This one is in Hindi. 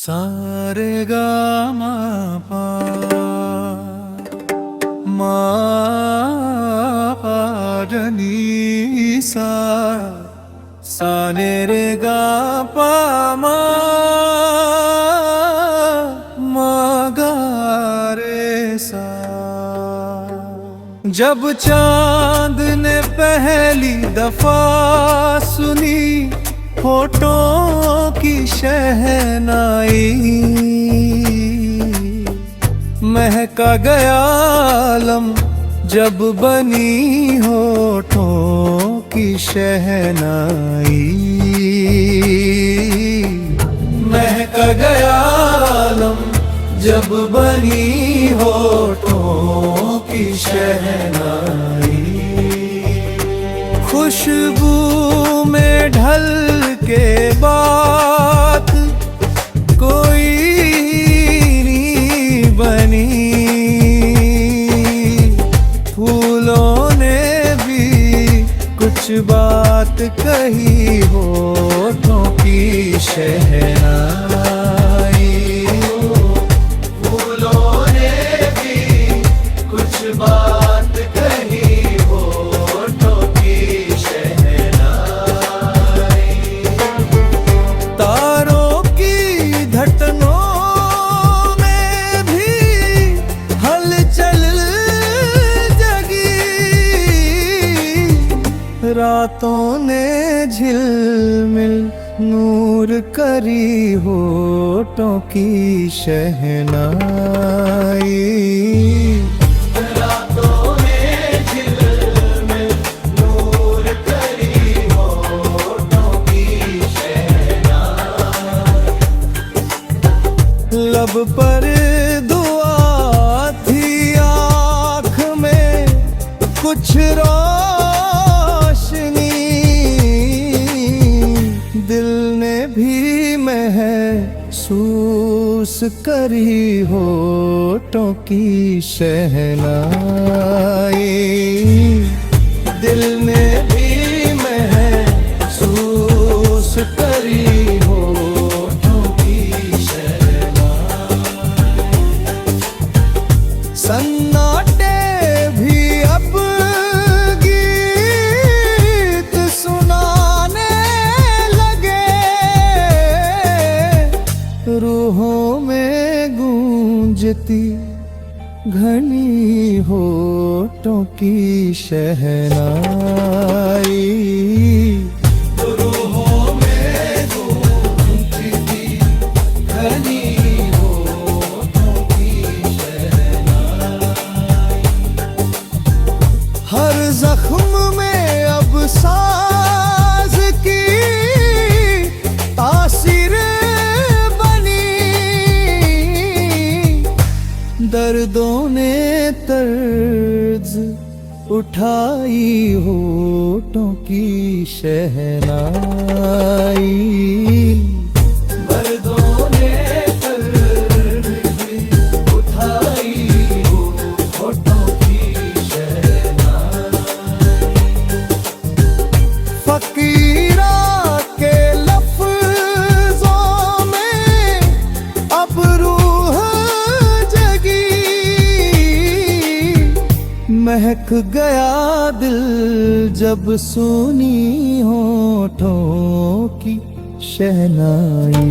सारे गा मा पा मा पा ध नी सा सा रे गा पा मा गा रे सा। जब चांद ने पहली दफा सुनी होठों की शहनाई, महका गया आलम जब बनी होठों की शहनाई। महका गया आलम जब बनी होठों की शहनाई। खुशबू में ढल के बात कोई नहीं बनी, फूलों ने भी कुछ बात कही होठों की शहनाई। फूलों ने भी कुछ बात कही होठों की शहनाई। तारों की धड़कनों में भी हलचल जगी, रातों ने झिलमिल नूर करी होठों की शहनाई। रातों ने झिलमिल नूर करी होठों की शहनाई। लब पर दुआ थी, आँख में कुछ रोशनी, दिल ने भी महसूस करी होठों की शहनाई। दिल ने भी महसूस करी होठों की शहनाई। सन्नाटे भी अब गीत सुनाने लगे, रूहों में गूंजती घनी होठों की शहनाई। रूहों में गूंजती घनी होठों की शहनाई। हर जख्म में अब साज की तासीर बनी, दर्दों ने तर्ज उठाई होठों की शहनाई। दर्दों ने तर्ज उठाई होठों की शहनाई। फकीरा के लफ्जों में अब रूह जगी, महक गया दिल जब सुनी होठों की शहनाई।